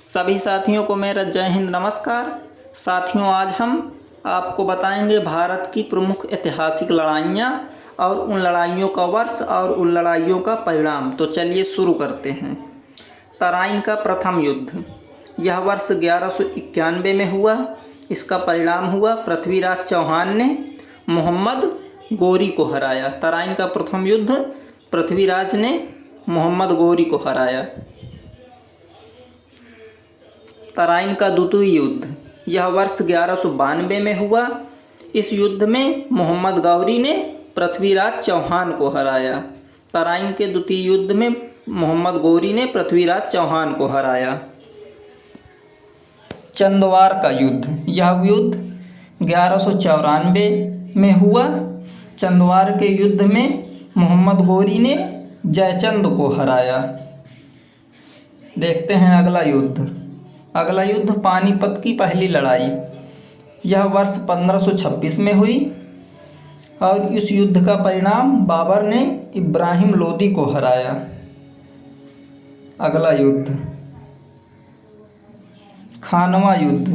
सभी साथियों को मेरा जय हिंद नमस्कार। साथियों, आज हम आपको बताएंगे भारत की प्रमुख ऐतिहासिक लड़ाइयाँ और उन लड़ाइयों का वर्ष और उन लड़ाइयों का परिणाम। तो चलिए शुरू करते हैं। तराइन का प्रथम युद्ध, यह वर्ष 1191 में हुआ। इसका परिणाम हुआ पृथ्वीराज चौहान ने मोहम्मद गोरी को हराया। तराइन का प्रथम युद्ध, पृथ्वीराज ने मोहम्मद गोरी को हराया। तराइन का द्वितीय युद्ध, यह वर्ष 1192 में हुआ। इस युद्ध में मोहम्मद गौरी ने पृथ्वीराज चौहान को हराया। तराइन के द्वितीय युद्ध में मोहम्मद गौरी ने पृथ्वीराज चौहान को हराया। चंदवार का युद्ध, यह युद्ध 1194 में हुआ। चंदवार के युद्ध में मोहम्मद गौरी ने जयचंद को हराया। देखते हैं अगला युद्ध। अगला युद्ध पानीपत की पहली लड़ाई, यह वर्ष 1526 में हुई और इस युद्ध का परिणाम बाबर ने इब्राहिम लोदी को हराया। अगला युद्ध खानवा युद्ध,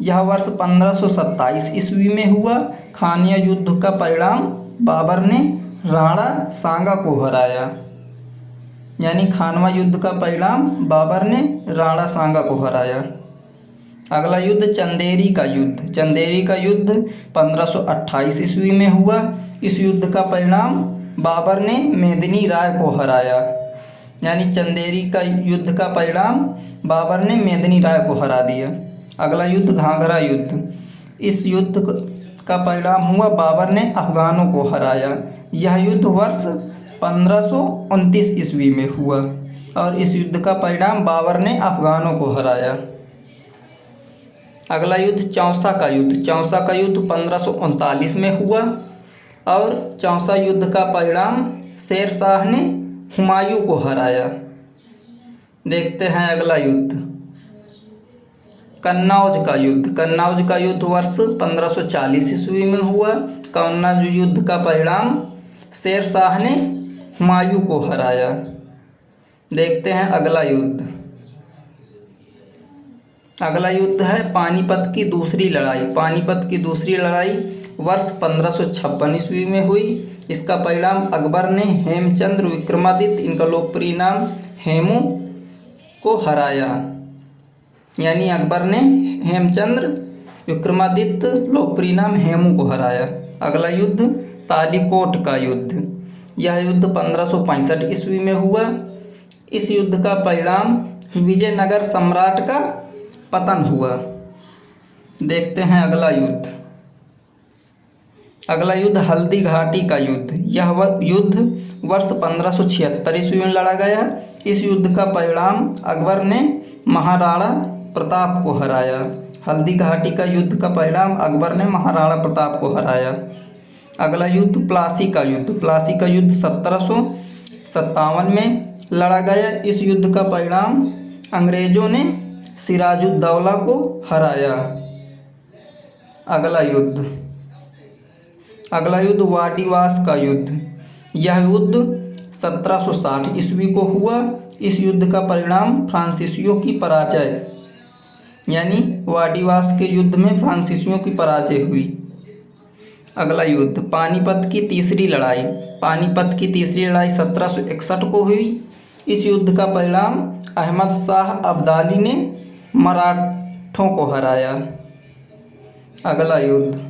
यह वर्ष 1527 ईस्वी में हुआ। खानिया युद्ध का परिणाम बाबर ने राणा सांगा को हराया। यानी खानवा युद्ध का परिणाम बाबर ने राणा सांगा को हराया। अगला युद्ध चंदेरी का युद्ध। चंदेरी का युद्ध 1528 ईस्वी में हुआ। इस युद्ध का परिणाम बाबर ने मेदिनी राय को हराया। यानी चंदेरी का युद्ध का परिणाम बाबर ने मेदिनी राय को हरा दिया। अगला युद्ध घाघरा युद्ध, इस युद्ध का परिणाम हुआ बाबर ने अफगानों को हराया। यह युद्ध वर्ष 1529 ईस्वी में हुआ और इस युद्ध का परिणाम बाबर ने अफगानों को हराया। अगला युद्ध चौसा का युद्ध। चौसा का युद्ध 1539 में हुआ और चौसा युद्ध का परिणाम शेर शाह ने हुमायूं को हराया। देखते हैं अगला युद्ध कन्नौज का युद्ध। कन्नौज का युद्ध वर्ष 1540 ईस्वी में हुआ। कन्नौज युद्ध का परिणाम शेर शाह ने हुमायूं को हराया। देखते हैं अगला युद्ध। अगला युद्ध है पानीपत की दूसरी लड़ाई। पानीपत की दूसरी लड़ाई वर्ष 1556 ईस्वी में हुई। इसका परिणाम अकबर ने हेमचंद्र विक्रमादित्य, इनका लोकप्रिय नाम हेमू, को हराया। यानी अकबर ने हेमचंद्र विक्रमादित्य, लोकप्रिय नाम हेमू को हराया। अगला युद्ध तालीकोट का युद्ध, यह युद्ध 1565 ईस्वी में हुआ। इस युद्ध का परिणाम विजयनगर सम्राट का पतन हुआ। देखते हैं अगला युद्ध। अगला युद्ध हल्दी घाटी का युद्ध, यह युद्ध वर्ष 1576 ईस्वी में लड़ा गया। इस युद्ध का परिणाम अकबर ने महाराणा प्रताप को हराया। हल्दी घाटी का युद्ध का परिणाम अकबर ने महाराणा प्रताप को हराया। अगला युद्ध प्लासी का युद्ध। प्लासी का युद्ध 1757 में लड़ा गया। इस युद्ध का परिणाम अंग्रेजों ने सिराजुद्दौला को हराया। अगला युद्ध वाडीवास का युद्ध, यह युद्ध 1760 ईस्वी को हुआ। इस युद्ध का परिणाम फ्रांसीसियों की पराजय, यानी वाडीवास के युद्ध में फ्रांसीसियों की पराजय हुई। अगला युद्ध पानीपत की तीसरी लड़ाई। पानीपत की तीसरी लड़ाई 1761 को हुई। इस युद्ध का परिणाम अहमद शाह अब्दाली ने मराठों को हराया। अगला युद्ध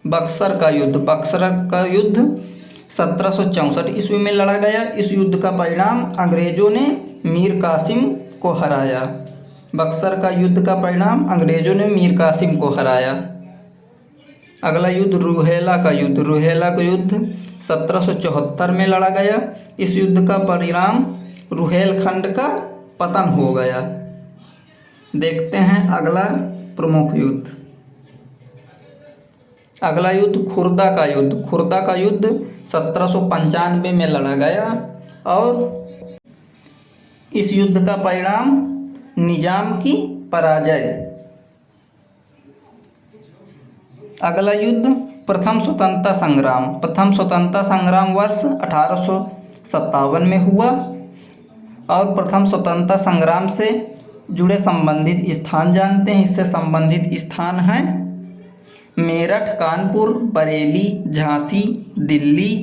बक्सर का युद्ध। बक्सर का युद्ध 1764 ईस्वी में लड़ा गया। इस युद्ध का परिणाम अंग्रेजों ने मीर कासिम को हराया। बक्सर का युद्ध का परिणाम अंग्रेजों ने मीर कासिम को हराया। अगला युद्ध रुहेला का युद्ध। रुहेला का युद्ध 1774 में लड़ा गया। इस युद्ध का परिणाम रुहेलखंड का पतन हो गया। देखते हैं अगला प्रमुख युद्ध। अगला युद्ध खुर्दा का युद्ध। खुर्दा का युद्ध 1795 में लड़ा गया और इस युद्ध का परिणाम निजाम की पराजय। अगला युद्ध प्रथम स्वतंत्रता संग्राम। प्रथम स्वतंत्रता संग्राम वर्ष 1857 में हुआ और प्रथम स्वतंत्रता संग्राम से जुड़े संबंधित स्थान जानते हैं। इससे संबंधित स्थान हैं मेरठ, कानपुर, बरेली, झांसी, दिल्ली,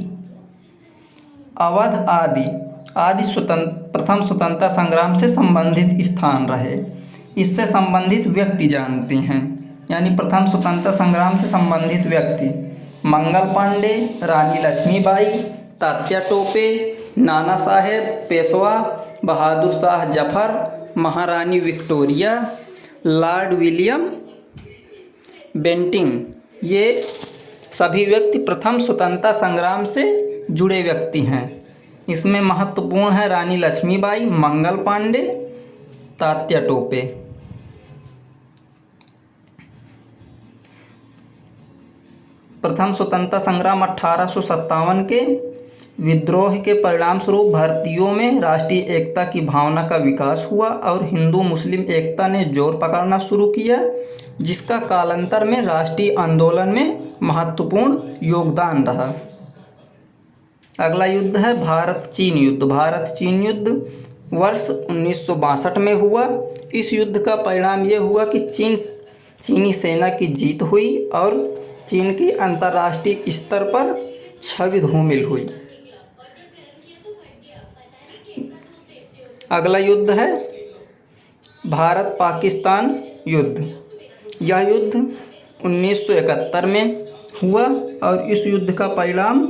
अवध आदि प्रथम स्वतंत्रता संग्राम से संबंधित स्थान रहे। इससे संबंधित व्यक्ति जानते हैं, यानी प्रथम स्वतंत्रता संग्राम से संबंधित व्यक्ति मंगल पांडे, रानी लक्ष्मीबाई, तात्या टोपे, नाना साहेब पेशवा, बहादुर शाह जफर, महारानी विक्टोरिया, लॉर्ड विलियम बेंटिंग, ये सभी व्यक्ति प्रथम स्वतंत्रता संग्राम से जुड़े व्यक्ति हैं। इसमें महत्वपूर्ण है रानी लक्ष्मीबाई, मंगल पांडे, तात्या टोपे। प्रथम स्वतंत्रता संग्राम 1857 के विद्रोह के परिणाम स्वरूप भारतीयों में राष्ट्रीय एकता की भावना का विकास हुआ और हिंदू मुस्लिम एकता ने जोर पकड़ना शुरू किया, जिसका कालांतर में राष्ट्रीय आंदोलन में महत्वपूर्ण योगदान रहा। अगला युद्ध है भारत चीन युद्ध। भारत चीन युद्ध वर्ष 1962 में हुआ। इस युद्ध का परिणाम यह हुआ कि चीनी सेना की जीत हुई और चीन की अंतर्राष्ट्रीय स्तर पर छवि धूमिल हुई। अगला युद्ध है भारत पाकिस्तान युद्ध। यह युद्ध 1971 में हुआ और इस युद्ध का परिणाम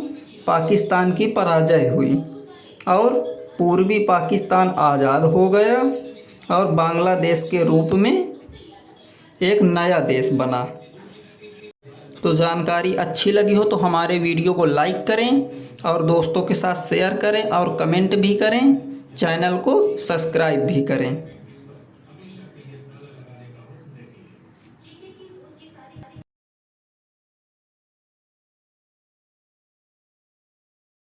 पाकिस्तान की पराजय हुई और पूर्वी पाकिस्तान आज़ाद हो गया और बांग्लादेश के रूप में एक नया देश बना। तो जानकारी अच्छी लगी हो तो हमारे वीडियो को लाइक करें और दोस्तों के साथ शेयर करें और कमेंट भी करें, चैनल को सब्सक्राइब भी करें।